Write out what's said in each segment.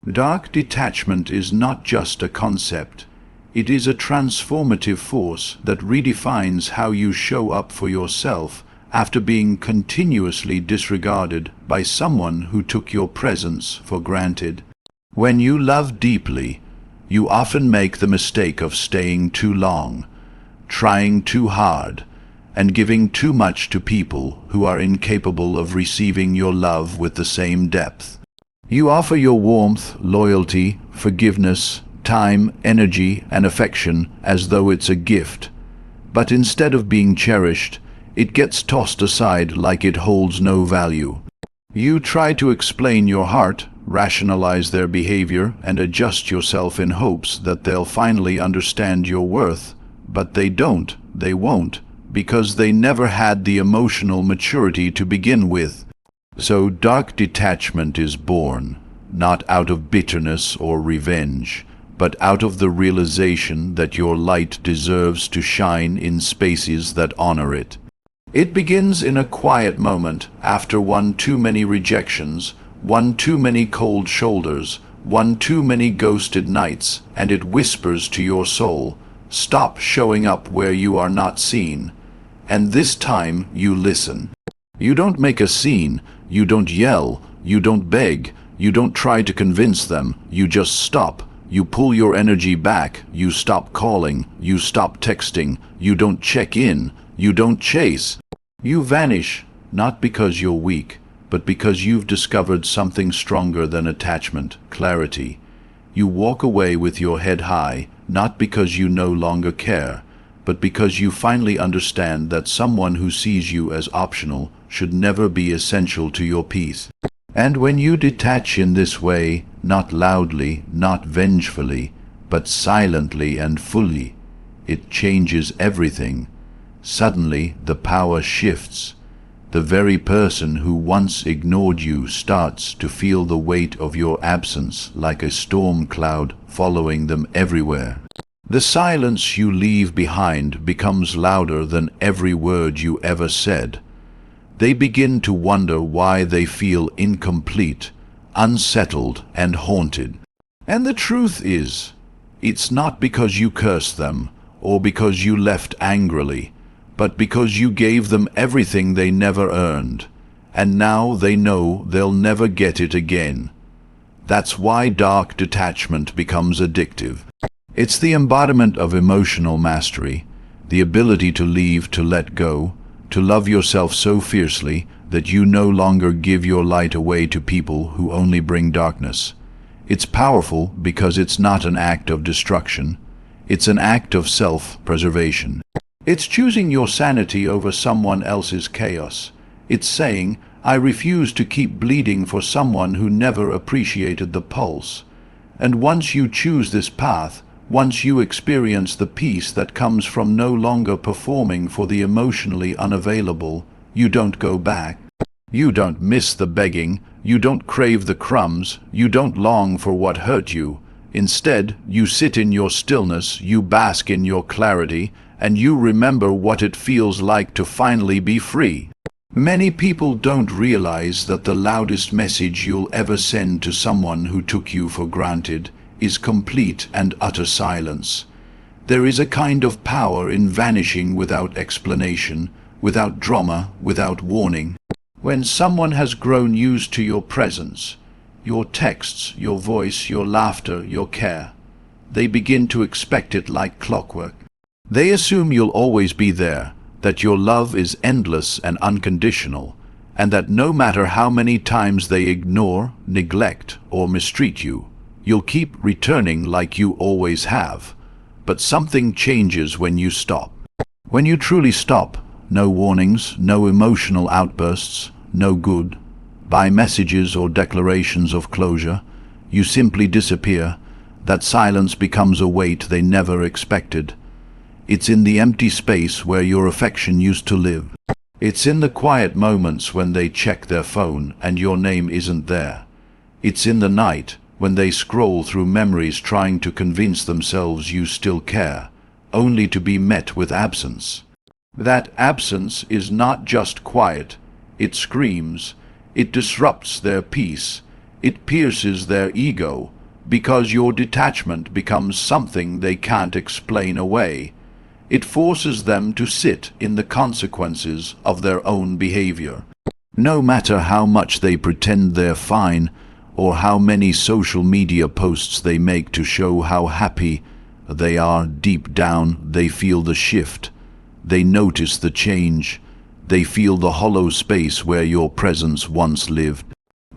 Dark detachment is not just a concept. It is a transformative force that redefines how you show up for yourself after being continuously disregarded by someone who took your presence for granted. When you love deeply, you often make the mistake of staying too long, trying too hard, and giving too much to people who are incapable of receiving your love with the same depth. You offer your warmth, loyalty, forgiveness, time, energy, and affection as though it's a gift. But instead of being cherished, it gets tossed aside like it holds no value. You try to explain your heart, rationalize their behavior, and adjust yourself in hopes that they'll finally understand your worth. But they don't, they won't, because they never had the emotional maturity to begin with. So dark detachment is born, not out of bitterness or revenge, but out of the realization that your light deserves to shine in spaces that honor it. It begins in a quiet moment, after one too many rejections, one too many cold shoulders, one too many ghosted nights, and it whispers to your soul, "Stop showing up where you are not seen." And this time you listen. You don't make a scene, you don't yell, you don't beg, you don't try to convince them, you just stop. You pull your energy back, you stop calling, you stop texting, you don't check in, you don't chase. You vanish, not because you're weak, but because you've discovered something stronger than attachment, clarity. You walk away with your head high, not because you no longer care, but because you finally understand that someone who sees you as optional should never be essential to your peace. And when you detach in this way, not loudly, not vengefully, but silently and fully, it changes everything. Suddenly the power shifts. The very person who once ignored you starts to feel the weight of your absence like a storm cloud following them everywhere. The silence you leave behind becomes louder than every word you ever said. They begin to wonder why they feel incomplete, unsettled, and haunted. And the truth is, it's not because you cursed them or because you left angrily, but because you gave them everything they never earned, and now they know they'll never get it again. That's why dark detachment becomes addictive. It's the embodiment of emotional mastery, the ability to leave, to let go, to love yourself so fiercely that you no longer give your light away to people who only bring darkness. It's powerful because it's not an act of destruction. It's an act of self-preservation. It's choosing your sanity over someone else's chaos. It's saying, I refuse to keep bleeding for someone who never appreciated the pulse. And once you choose this path, once you experience the peace that comes from no longer performing for the emotionally unavailable, you don't go back. You don't miss the begging, you don't crave the crumbs, you don't long for what hurt you. Instead, you sit in your stillness, you bask in your clarity, and you remember what it feels like to finally be free. Many people don't realize that the loudest message you'll ever send to someone who took you for granted is complete and utter silence. There is a kind of power in vanishing without explanation, without drama, without warning. When someone has grown used to your presence, your texts, your voice, your laughter, your care, they begin to expect it like clockwork. They assume you'll always be there, that your love is endless and unconditional, and that no matter how many times they ignore, neglect, or mistreat you, you'll keep returning like you always have. But something changes when you stop. When you truly stop, no warnings, no emotional outbursts, no goodbye messages or declarations of closure. You simply disappear. That silence becomes a weight they never expected. It's in the empty space where your affection used to live. It's in the quiet moments when they check their phone and your name isn't there. It's in the night when they scroll through memories trying to convince themselves you still care, only to be met with absence. That absence is not just quiet, it screams, it disrupts their peace, It pierces their ego, because your detachment becomes something they can't explain away. It forces them to sit in the consequences of their own behavior. No matter how much they pretend they're fine, or how many social media posts they make to show how happy they are, deep down they feel the shift. They notice the change. They feel the hollow space where your presence once lived.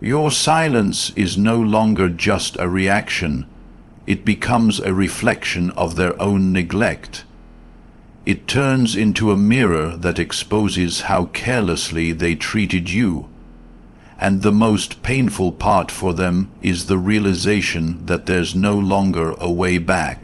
Your silence is no longer just a reaction. It becomes a reflection of their own neglect. It turns into a mirror that exposes how carelessly they treated you. And the most painful part for them is the realization that there's no longer a way back.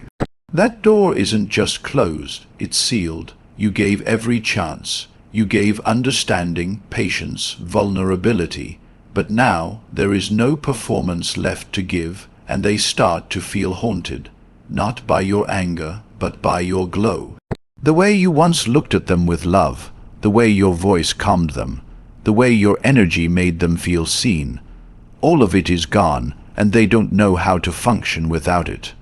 That door isn't just closed, it's sealed. You gave every chance. You gave understanding, patience, vulnerability. But now there is no performance left to give, and they start to feel haunted, not by your anger, but by your glow. The way you once looked at them with love, the way your voice calmed them, the way your energy made them feel seen, all of it is gone, and they don't know how to function without it.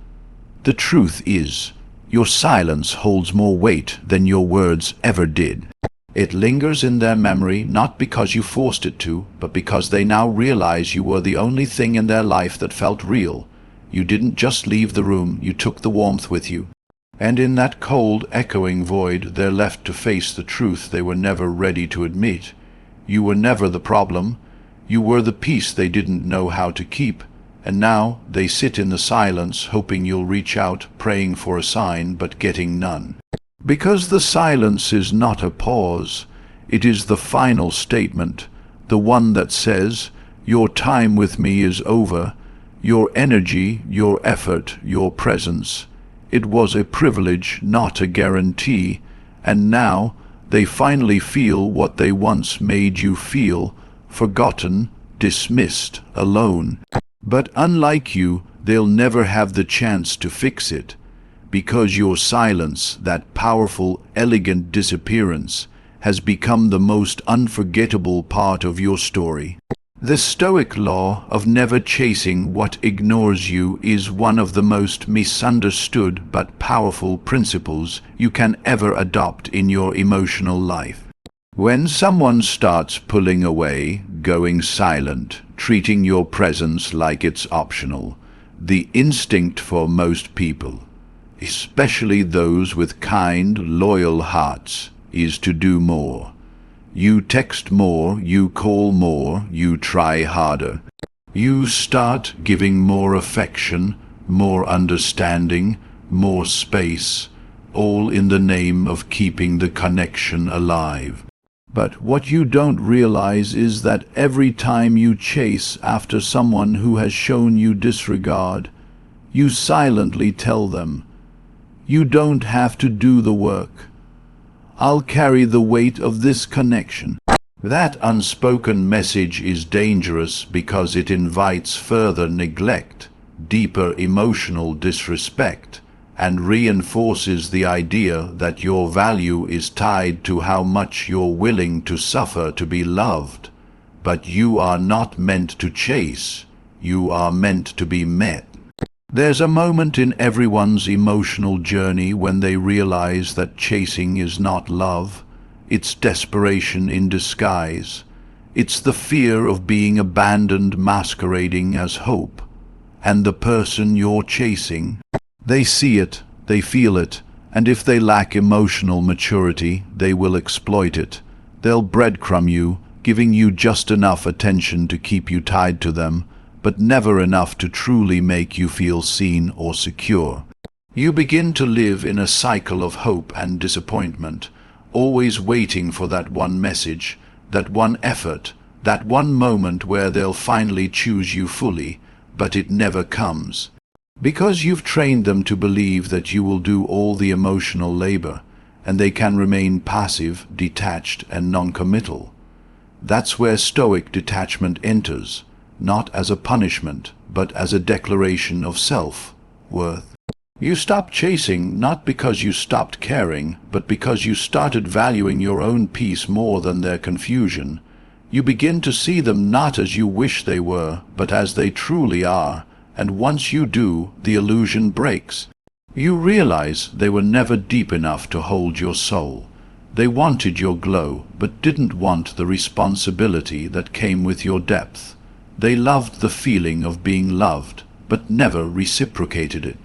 The truth is, your silence holds more weight than your words ever did. It lingers in their memory not because you forced it to, but because they now realize you were the only thing in their life that felt real. You didn't just leave the room, you took the warmth with you. And in that cold, echoing void, they're left to face the truth they were never ready to admit. You were never the problem. You were the peace they didn't know how to keep. And now they sit in the silence, hoping you'll reach out, praying for a sign, but getting none. Because the silence is not a pause, it is the final statement, the one that says, your time with me is over, your energy, your effort, your presence. It was a privilege, not a guarantee, and now they finally feel what they once made you feel, forgotten, dismissed, alone. But unlike you, they'll never have the chance to fix it. Because your silence, that powerful, elegant disappearance, has become the most unforgettable part of your story. The Stoic law of never chasing what ignores you is one of the most misunderstood but powerful principles you can ever adopt in your emotional life. When someone starts pulling away, going silent, treating your presence like it's optional, the instinct for most people, especially those with kind, loyal hearts, is to do more. You text more, you call more, you try harder. You start giving more affection, more understanding, more space, all in the name of keeping the connection alive. But what you don't realize is that every time you chase after someone who has shown you disregard, you silently tell them, you don't have to do the work. I'll carry the weight of this connection. That unspoken message is dangerous because it invites further neglect, deeper emotional disrespect, and reinforces the idea that your value is tied to how much you're willing to suffer to be loved. But you are not meant to chase. You are meant to be met. There's a moment in everyone's emotional journey when they realize that chasing is not love. It's desperation in disguise. It's the fear of being abandoned masquerading as hope. And the person you're chasing, they see it, they feel it, and if they lack emotional maturity, they will exploit it. They'll breadcrumb you, giving you just enough attention to keep you tied to them, but never enough to truly make you feel seen or secure. You begin to live in a cycle of hope and disappointment, always waiting for that one message, that one effort, that one moment where they'll finally choose you fully, but it never comes. Because you've trained them to believe that you will do all the emotional labor, and they can remain passive, detached, and non-committal. That's where Stoic detachment enters. Not as a punishment, but as a declaration of self-worth. You stop chasing not because you stopped caring, but because you started valuing your own peace more than their confusion. You begin to see them not as you wish they were, but as they truly are, and once you do, the illusion breaks. You realize they were never deep enough to hold your soul. They wanted your glow, but didn't want the responsibility that came with your depth. They loved the feeling of being loved, but never reciprocated it.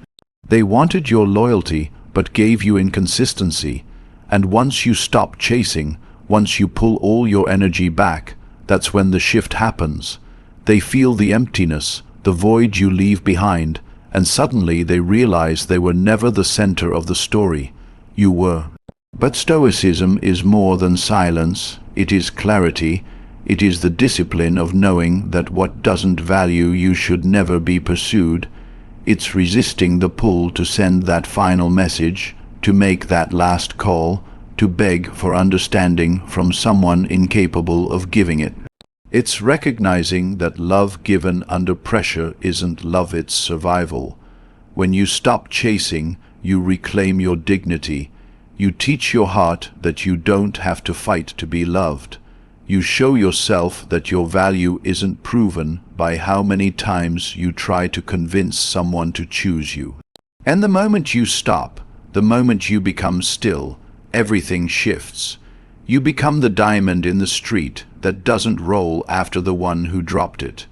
They wanted your loyalty, but gave you inconsistency. And once you stop chasing, once you pull all your energy back, that's when the shift happens. They feel the emptiness, the void you leave behind, and suddenly they realize they were never the center of the story. You were. But Stoicism is more than silence. It is clarity. It is the discipline of knowing that what doesn't value you should never be pursued. It's resisting the pull to send that final message, to make that last call, to beg for understanding from someone incapable of giving it. It's recognizing that love given under pressure isn't love, it's survival. When you stop chasing, you reclaim your dignity. You teach your heart that you don't have to fight to be loved. You show yourself that your value isn't proven by how many times you try to convince someone to choose you. And the moment you stop, the moment you become still, everything shifts. You become the diamond in the street that doesn't roll after the one who dropped it.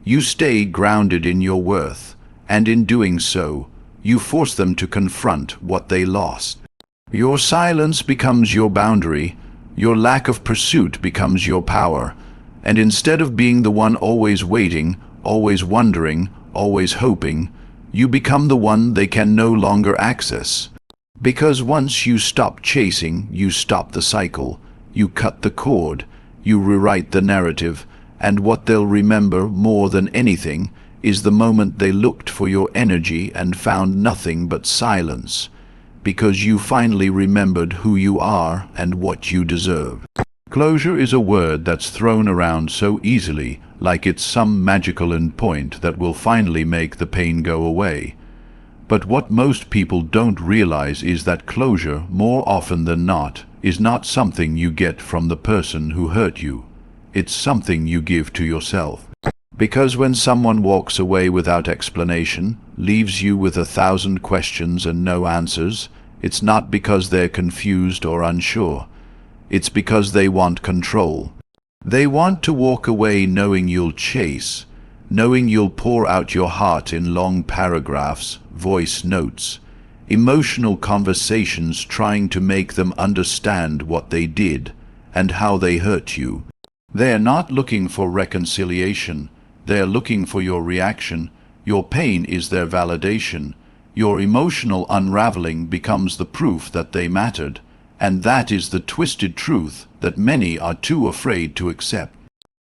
You stay grounded in your worth, and in doing so, you force them to confront what they lost. Your silence becomes your boundary, your lack of pursuit becomes your power, and instead of being the one always waiting, always wondering, always hoping, you become the one they can no longer access. Because once you stop chasing, you stop the cycle, you cut the cord, you rewrite the narrative, and what they'll remember more than anything is the moment they looked for your energy and found nothing but silence. Because you finally remembered who you are and what you deserve. Closure is a word that's thrown around so easily, like it's some magical endpoint that will finally make the pain go away. But what most people don't realize is that closure, more often than not, is not something you get from the person who hurt you. It's something you give to yourself. Because when someone walks away without explanation, leaves you with 1,000 questions and no answers, it's not because they're confused or unsure. It's because they want control. They want to walk away knowing you'll chase, knowing you'll pour out your heart in long paragraphs, voice notes, emotional conversations trying to make them understand what they did and how they hurt you. They're not looking for reconciliation. They're looking for your reaction. Your pain is their validation. Your emotional unraveling becomes the proof that they mattered, and that is the twisted truth that many are too afraid to accept.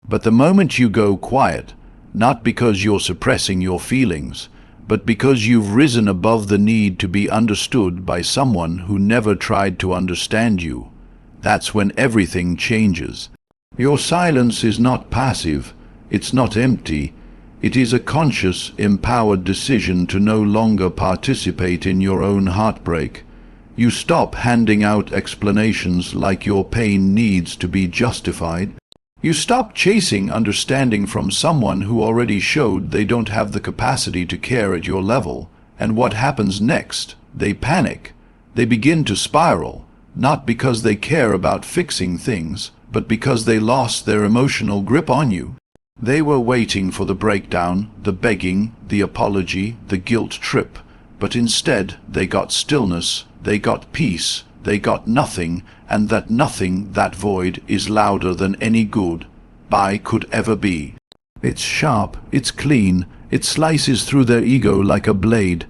But the moment you go quiet, not because you're suppressing your feelings, but because you've risen above the need to be understood by someone who never tried to understand you, that's when everything changes. Your silence is not passive. It's not empty. It is a conscious, empowered decision to no longer participate in your own heartbreak. You stop handing out explanations like your pain needs to be justified. You stop chasing understanding from someone who already showed they don't have the capacity to care at your level. And what happens next? They panic. They begin to spiral, not because they care about fixing things, but because they lost their emotional grip on you. They were waiting for the breakdown, the begging, the apology, the guilt trip, but instead they got stillness, they got peace, they got nothing, and that nothing, that void, is louder than any goodbye could ever be. It's sharp, it's clean, it slices through their ego like a blade.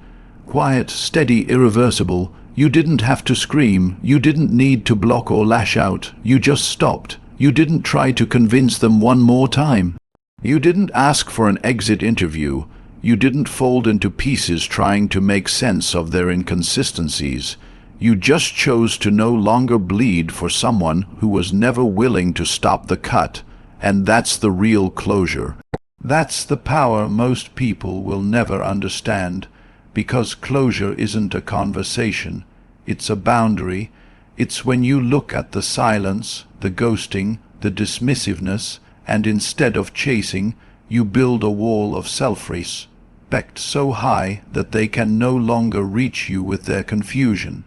Quiet, steady, irreversible. You didn't have to scream, you didn't need to block or lash out, you just stopped. You didn't try to convince them one more time. You didn't ask for an exit interview. You didn't fold into pieces trying to make sense of their inconsistencies. You just chose to no longer bleed for someone who was never willing to stop the cut, and that's the real closure. That's the power most people will never understand, because closure isn't a conversation. It's a boundary. It's when you look at the silence, the ghosting, the dismissiveness, and instead of chasing, you build a wall of self-respect so high that they can no longer reach you with their confusion.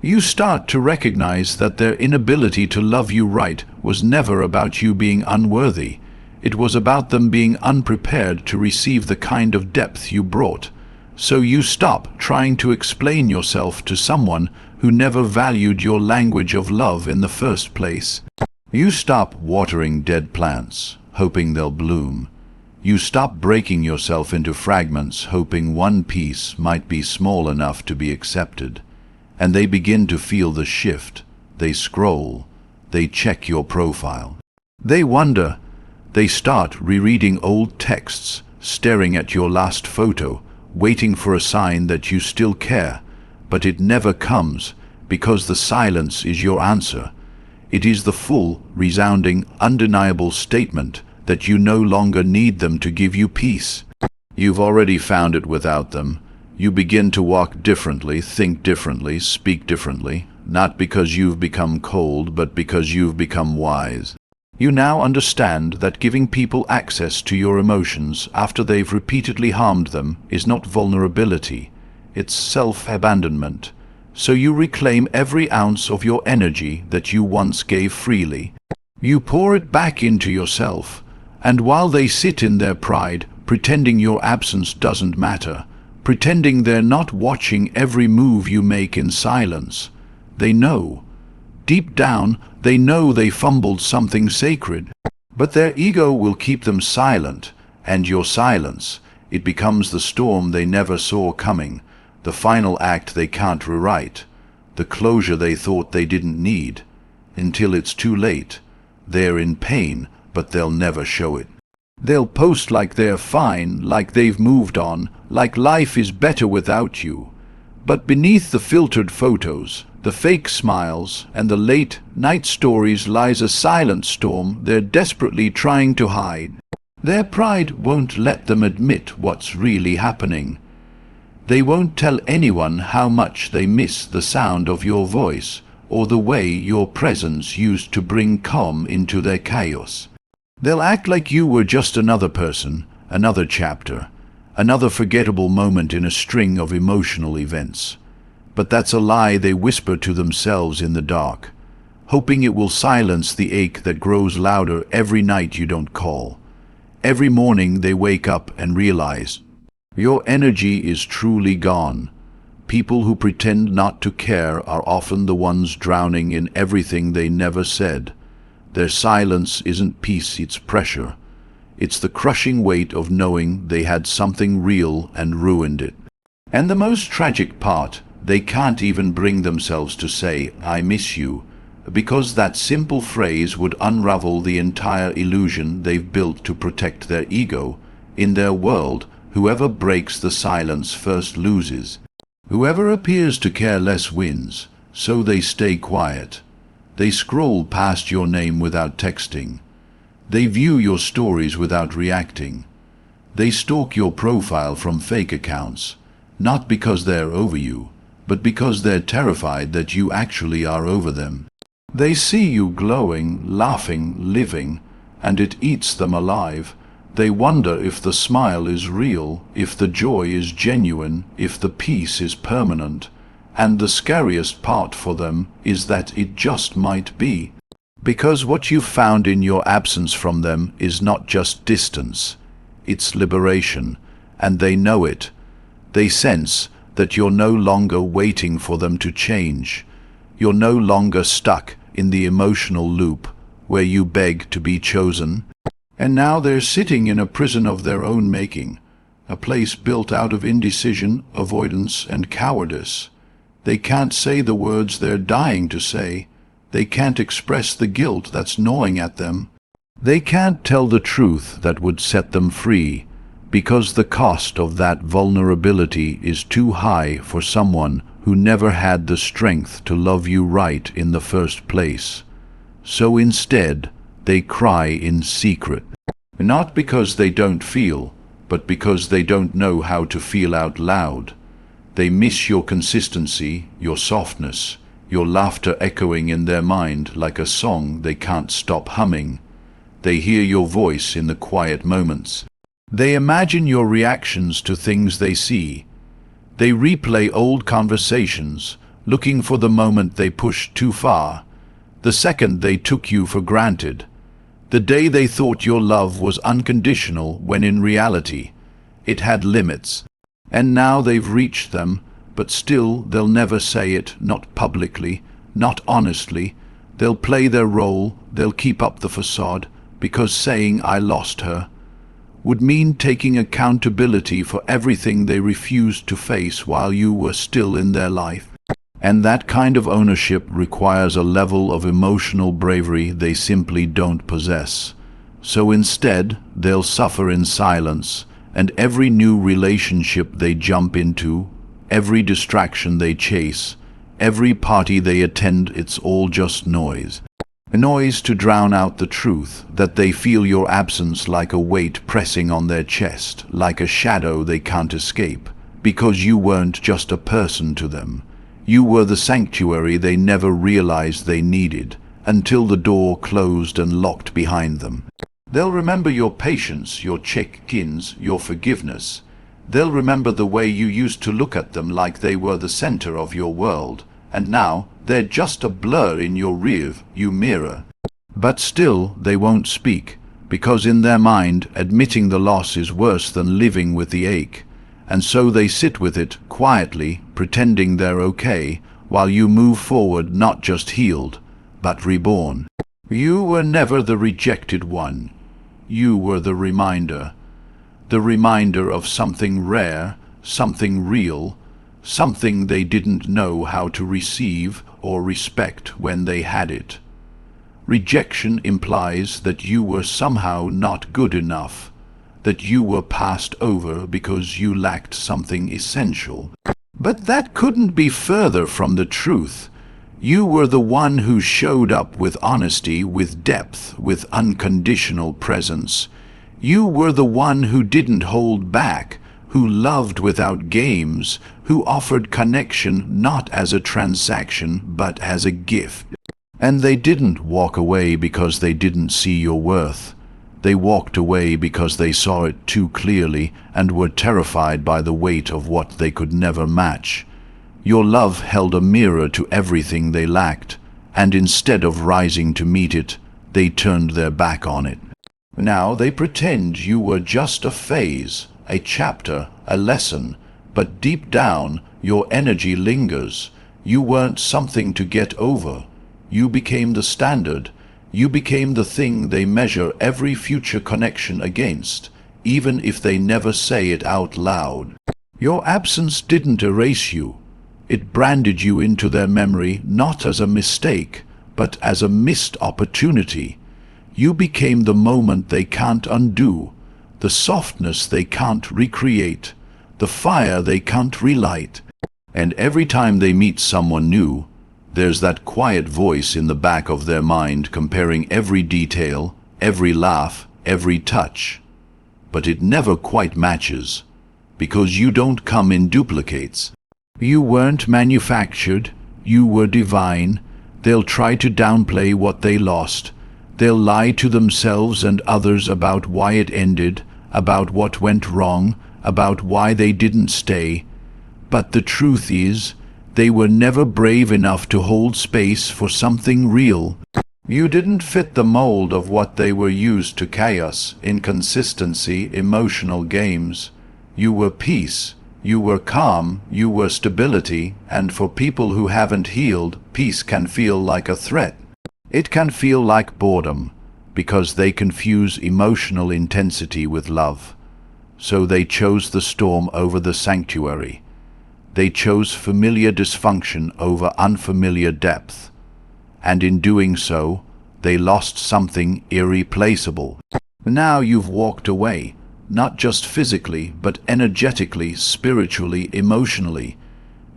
You start to recognize that their inability to love you right was never about you being unworthy. It was about them being unprepared to receive the kind of depth you brought. So you stop trying to explain yourself to someone who never valued your language of love in the first place. You stop watering dead plants, hoping they'll bloom. You stop breaking yourself into fragments, hoping one piece might be small enough to be accepted. And they begin to feel the shift. They scroll. They check your profile. They wonder. They start rereading old texts, staring at your last photo, waiting for a sign that you still care. But it never comes, because the silence is your answer. It is the full, resounding, undeniable statement that you no longer need them to give you peace. You've already found it without them. You begin to walk differently, think differently, speak differently, not because you've become cold, but because you've become wise. You now understand that giving people access to your emotions after they've repeatedly harmed them is not vulnerability, it's self-abandonment. So you reclaim every ounce of your energy that you once gave freely. You pour it back into yourself, and while they sit in their pride, pretending your absence doesn't matter, pretending they're not watching every move you make in silence, they know. Deep down, they know they fumbled something sacred. But their ego will keep them silent, and your silence, it becomes the storm they never saw coming, the final act they can't rewrite, the closure they thought they didn't need. Until it's too late. They're in pain, but they'll never show it. They'll post like they're fine, like they've moved on, like life is better without you. But beneath the filtered photos, the fake smiles, and the late-night stories lies a silent storm they're desperately trying to hide. Their pride won't let them admit what's really happening. They won't tell anyone how much they miss the sound of your voice, or the way your presence used to bring calm into their chaos. They'll act like you were just another person, another chapter, another forgettable moment in a string of emotional events. But that's a lie they whisper to themselves in the dark, hoping it will silence the ache that grows louder every night you don't call. Every morning they wake up and realize your energy is truly gone. People who pretend not to care are often the ones drowning in everything they never said. Their silence isn't peace, it's pressure. It's the crushing weight of knowing they had something real and ruined it. And the most tragic part, they can't even bring themselves to say, "I miss you," because that simple phrase would unravel the entire illusion they've built to protect their ego. In their world, whoever breaks the silence first loses. Whoever appears to care less wins, so they stay quiet. They scroll past your name without texting. They view your stories without reacting. They stalk your profile from fake accounts, not because they're over you, but because they're terrified that you actually are over them. They see you glowing, laughing, living, and it eats them alive. They wonder if the smile is real, if the joy is genuine, if the peace is permanent. And the scariest part for them is that it just might be. Because what you've found in your absence from them is not just distance, it's liberation, and they know it. They sense that you're no longer waiting for them to change. You're no longer stuck in the emotional loop where you beg to be chosen. And now they're sitting in a prison of their own making, a place built out of indecision, avoidance, and cowardice. They can't say the words they're dying to say. They can't express the guilt that's gnawing at them. They can't tell the truth that would set them free, because the cost of that vulnerability is too high for someone who never had the strength to love you right in the first place. So instead, they cry in secret. Not because they don't feel, but because they don't know how to feel out loud. They miss your consistency, your softness, your laughter echoing in their mind like a song they can't stop humming. They hear your voice in the quiet moments. They imagine your reactions to things they see. They replay old conversations, looking for the moment they pushed too far, the second they took you for granted, the day they thought your love was unconditional when in reality it had limits. And now they've reached them, but still they'll never say it, not publicly, not honestly. They'll play their role, they'll keep up the facade, because saying "I lost her" would mean taking accountability for everything they refused to face while you were still in their life. And that kind of ownership requires a level of emotional bravery they simply don't possess. So instead, they'll suffer in silence, and every new relationship they jump into, every distraction they chase, every party they attend, it's all just noise. A noise to drown out the truth that they feel your absence like a weight pressing on their chest, like a shadow they can't escape, because you weren't just a person to them. You were the sanctuary they never realized they needed, until the door closed and locked behind them. They'll remember your patience, your check-ins, your forgiveness. They'll remember the way you used to look at them like they were the center of your world, and now they're just a blur in your rear-view mirror. But still, they won't speak, because in their mind, admitting the loss is worse than living with the ache. And so they sit with it quietly, pretending they're okay, while you move forward not just healed, but reborn. You were never the rejected one. You were the reminder of something rare, something real, something they didn't know how to receive or respect when they had it. Rejection implies that you were somehow not good enough, that you were passed over because you lacked something essential. But that couldn't be further from the truth. You were the one who showed up with honesty, with depth, with unconditional presence. You were the one who didn't hold back, who loved without games, who offered connection not as a transaction but as a gift. And they didn't walk away because they didn't see your worth. They walked away because they saw it too clearly and were terrified by the weight of what they could never match. Your love held a mirror to everything they lacked, and instead of rising to meet it, they turned their back on it. Now they pretend you were just a phase, a chapter, a lesson, but deep down your energy lingers. You weren't something to get over. You became the standard. You became the thing they measure every future connection against, even if they never say it out loud. Your absence didn't erase you. It branded you into their memory not as a mistake, but as a missed opportunity. You became the moment they can't undo, the softness they can't recreate, the fire they can't relight. And every time they meet someone new, there's that quiet voice in the back of their mind comparing every detail, every laugh, every touch. But it never quite matches, because you don't come in duplicates. You weren't manufactured, you were divine. They'll try to downplay what they lost. They'll lie to themselves and others about why it ended, about what went wrong, about why they didn't stay. But the truth is, they were never brave enough to hold space for something real. You didn't fit the mold of what they were used to: chaos, inconsistency, emotional games. You were peace. You were calm, you were stability, and for people who haven't healed, peace can feel like a threat. It can feel like boredom, because they confuse emotional intensity with love. So they chose the storm over the sanctuary. They chose familiar dysfunction over unfamiliar depth. And in doing so, they lost something irreplaceable. Now you've walked away. Not just physically, but energetically, spiritually, emotionally.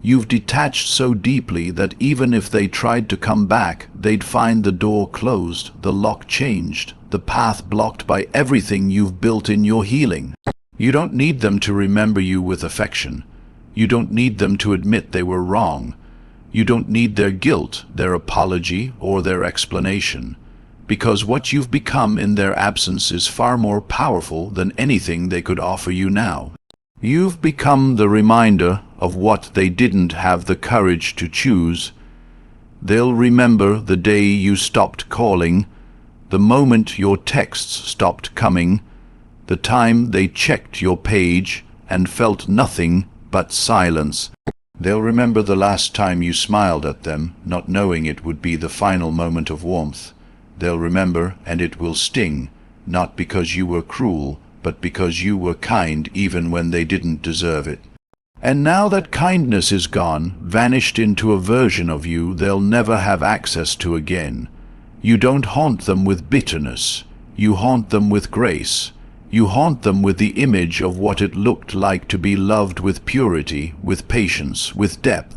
You've detached so deeply that even if they tried to come back, they'd find the door closed, the lock changed, the path blocked by everything you've built in your healing. You don't need them to remember you with affection. You don't need them to admit they were wrong. You don't need their guilt, their apology, or their explanation. because what you've become in their absence is far more powerful than anything they could offer you now. You've become the reminder of what they didn't have the courage to choose. They'll remember the day you stopped calling, the moment your texts stopped coming, the time they checked your page and felt nothing but silence. They'll remember the last time you smiled at them, not knowing it would be the final moment of warmth. They'll remember, and it will sting, not because you were cruel, but because you were kind even when they didn't deserve it. And now that kindness is gone, vanished into a version of you they'll never have access to again. You don't haunt them with bitterness. You haunt them with grace. You haunt them with the image of what it looked like to be loved with purity, with patience, with depth.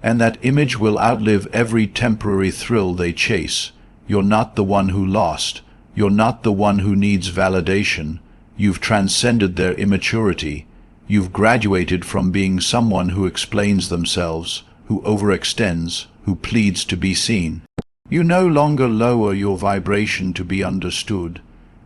And that image will outlive every temporary thrill they chase. You're not the one who lost. You're not the one who needs validation. You've transcended their immaturity. You've graduated from being someone who explains themselves, who overextends, who pleads to be seen. You no longer lower your vibration to be understood.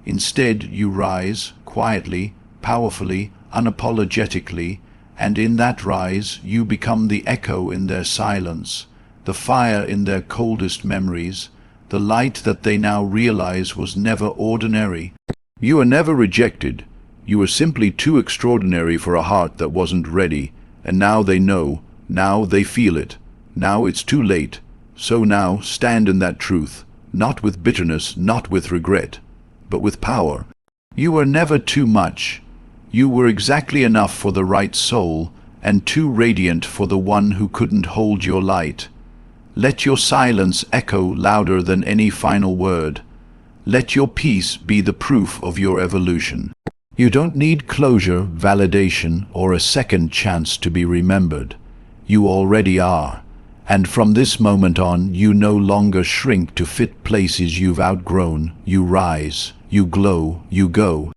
Instead, you rise, quietly, powerfully, unapologetically, and in that rise you become the echo in their silence, the fire in their coldest memories, the light that they now realize was never ordinary. You were never rejected. You were simply too extraordinary for a heart that wasn't ready, and now they know, now they feel it, now it's too late. So now stand in that truth, not with bitterness, not with regret, but with power. You were never too much. You were exactly enough for the right soul, and too radiant for the one who couldn't hold your light. Let your silence echo louder than any final word. Let your peace be the proof of your evolution. You don't need closure, validation, or a second chance to be remembered. You already are. And from this moment on, you no longer shrink to fit places you've outgrown. You rise, you glow, you go.